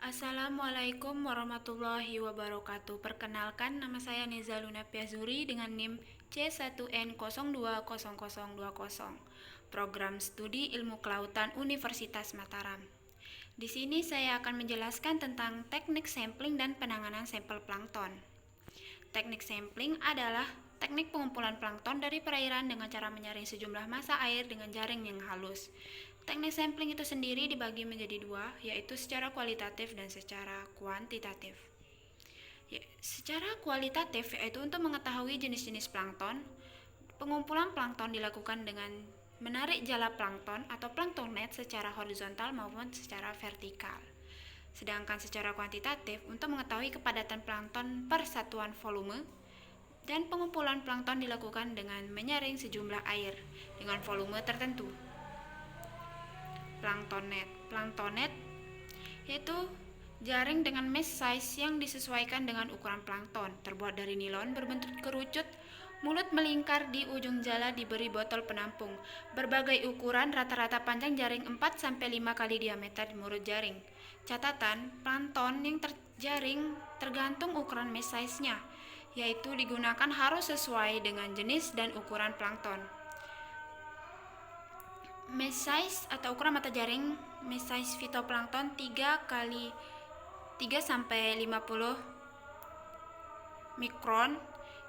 Assalamualaikum warahmatullahi wabarakatuh. Perkenalkan, nama saya Neza Luna Piazuri dengan NIM C1N020020. Program Studi Ilmu Kelautan Universitas Mataram. Di sini saya akan menjelaskan tentang teknik sampling dan penanganan sampel plankton. Teknik sampling adalah teknik pengumpulan plankton dari perairan dengan cara menyaring sejumlah massa air dengan jaring yang halus. Teknik sampling itu sendiri dibagi menjadi dua, yaitu secara kualitatif dan secara kuantitatif. Secara kualitatif yaitu untuk mengetahui jenis-jenis plankton. Pengumpulan plankton dilakukan dengan menarik jala plankton atau plankton net secara horizontal maupun secara vertikal. Sedangkan secara kuantitatif untuk mengetahui kepadatan plankton per satuan volume, dan pengumpulan plankton dilakukan dengan menyaring sejumlah air dengan volume tertentu. Plankton net yaitu jaring dengan mesh size yang disesuaikan dengan ukuran plankton, terbuat dari nilon berbentuk kerucut, mulut melingkar, di ujung jala diberi botol penampung. Berbagai ukuran, rata-rata panjang jaring 4-5 kali diameter mulut jaring. Catatan, plankton yang terjaring tergantung ukuran mesh size-nya, yaitu digunakan harus sesuai dengan jenis dan ukuran plankton. Mesh size atau ukuran mata jaring mesh size fitoplankton 3 kali 3-50 mikron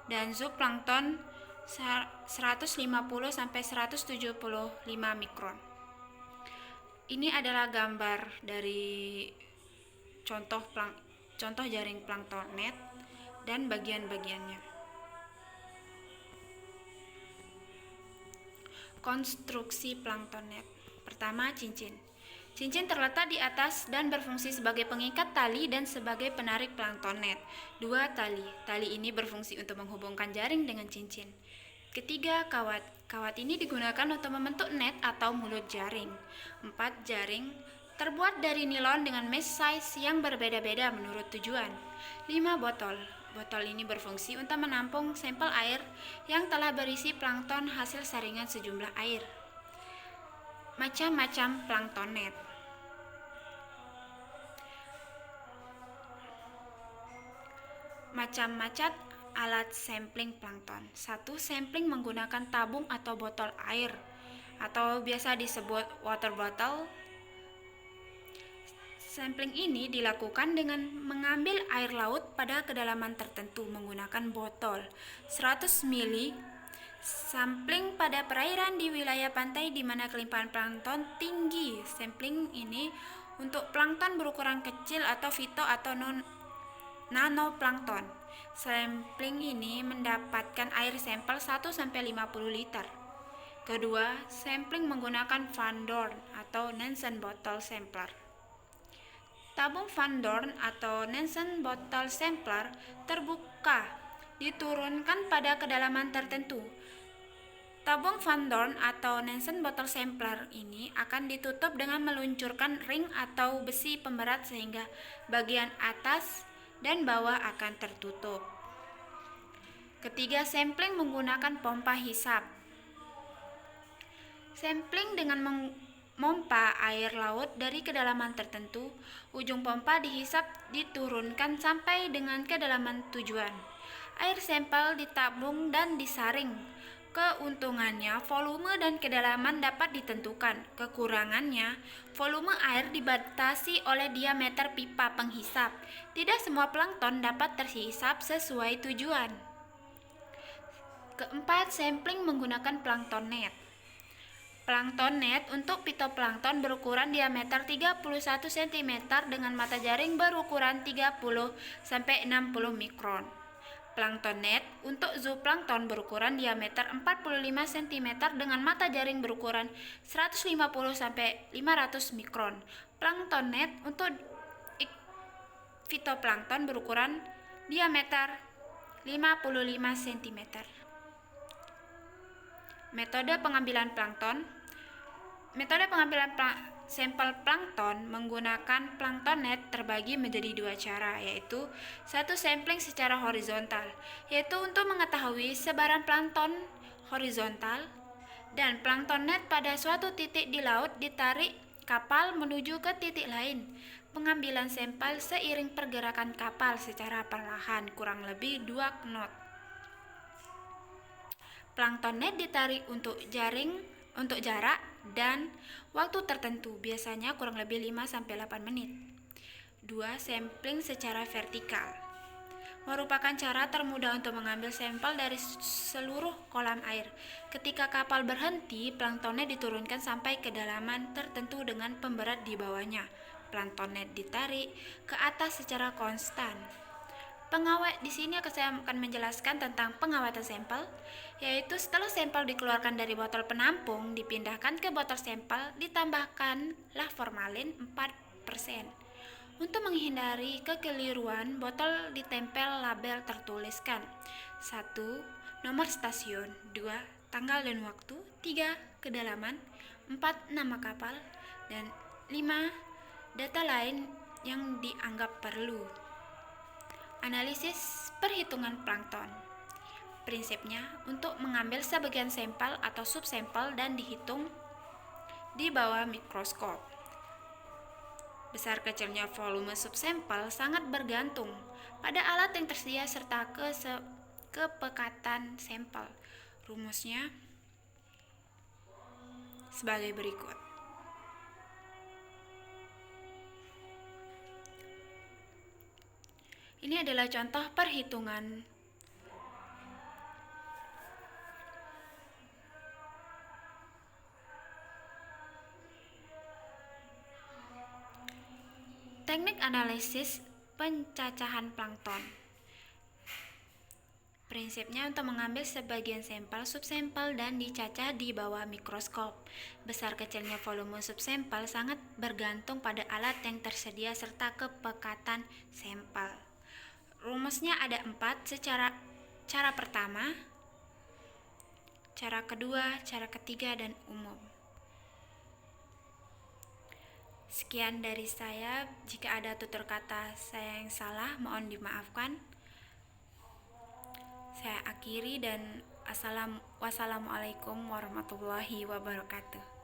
dan zooplankton 150-175 mikron. Ini adalah gambar dari contoh jaring plankton net dan bagian-bagiannya. Konstruksi plankton net. Pertama, cincin. Cincin terletak di atas dan berfungsi sebagai pengikat tali dan sebagai penarik plankton net. 2. Tali. Tali ini berfungsi untuk menghubungkan jaring dengan cincin. Ketiga, kawat. Kawat ini digunakan untuk membentuk net atau mulut jaring. 4. Jaring. Terbuat dari nilon dengan mesh size yang berbeda-beda menurut tujuan. 5. Botol. Botol ini berfungsi untuk menampung sampel air yang telah berisi plankton hasil saringan sejumlah air. Macam-macam plankton net. Macam-macam alat sampling plankton. 1. Sampling menggunakan tabung atau botol air atau biasa disebut water bottle. Sampling ini dilakukan dengan mengambil air laut pada kedalaman tertentu menggunakan botol 100 ml. Sampling pada perairan di wilayah pantai di mana kelimpahan plankton tinggi. Sampling ini untuk plankton berukuran kecil atau fito atau nanoplankton. Sampling ini mendapatkan air sampel 1-50 liter. Kedua, sampling menggunakan Van Dorn atau Nansen Bottle Sampler. Tabung Van Dorn atau Nansen Bottle Sampler terbuka diturunkan pada kedalaman tertentu. Tabung Van Dorn atau Nansen Bottle Sampler ini akan ditutup dengan meluncurkan ring atau besi pemberat sehingga bagian atas dan bawah akan tertutup. Ketiga, sampling menggunakan pompa hisap. Sampling dengan memompa air laut dari kedalaman tertentu, ujung pompa dihisap diturunkan sampai dengan kedalaman tujuan. Air sampel ditabung dan disaring. Keuntungannya, volume dan kedalaman dapat ditentukan. Kekurangannya, volume air dibatasi oleh diameter pipa penghisap. Tidak semua plankton dapat terhisap sesuai tujuan. Keempat, sampling menggunakan plankton net. Plankton net untuk pitoplankton berukuran diameter 31 cm dengan mata jaring berukuran 30-60 mikron. Plankton net untuk zooplankton berukuran diameter 45 cm dengan mata jaring berukuran 150-500 mikron. Plankton net untuk fitoplankton berukuran diameter 55 cm. Metode pengambilan plankton. Metode pengambilan sampel plankton menggunakan plankton net terbagi menjadi dua cara, yaitu satu, sampling secara horizontal, yaitu untuk mengetahui sebaran plankton horizontal, dan plankton net pada suatu titik di laut ditarik kapal menuju ke titik lain. pengambilan sampel seiring pergerakan kapal secara perlahan, kurang lebih 2 knot. Plankton net ditarik untuk jarak dan waktu tertentu, biasanya kurang lebih 5-8 menit. 2. Sampling secara vertikal merupakan cara termudah untuk mengambil sampel dari seluruh kolam air. Ketika kapal berhenti, planktonnya diturunkan sampai kedalaman tertentu dengan pemberat di bawahnya. Planktonnya ditarik ke atas secara konstan. Pengawet di sini saya akan menjelaskan tentang pengawatan sampel, yaitu setelah sampel dikeluarkan dari botol penampung, dipindahkan ke botol sampel, ditambahkanlah formalin 4%. Untuk menghindari kekeliruan, botol ditempel label tertuliskan 1. Nomor stasiun, 2. Tanggal dan waktu, 3. Kedalaman, 4. Nama kapal, dan 5. Data lain yang dianggap perlu. Analisis perhitungan plankton. Prinsipnya, untuk mengambil sebagian sampel atau subsampel dan dihitung di bawah mikroskop. Besar kecilnya volume subsampel sangat bergantung pada alat yang tersedia serta kepekatan sampel. Rumusnya sebagai berikut. Ini adalah contoh perhitungan teknik analisis pencacahan plankton. Prinsipnya untuk mengambil sebagian sampel, subsampel, dan dicacah di bawah mikroskop. Besar kecilnya volume subsampel sangat bergantung pada alat yang tersedia serta kepekatan sampel. Rumusnya ada 4 cara pertama, cara kedua, cara ketiga, dan umum. Sekian dari saya. Jika ada tutur kata saya yang salah, mohon dimaafkan. Saya akhiri dan wassalamualaikum warahmatullahi wabarakatuh.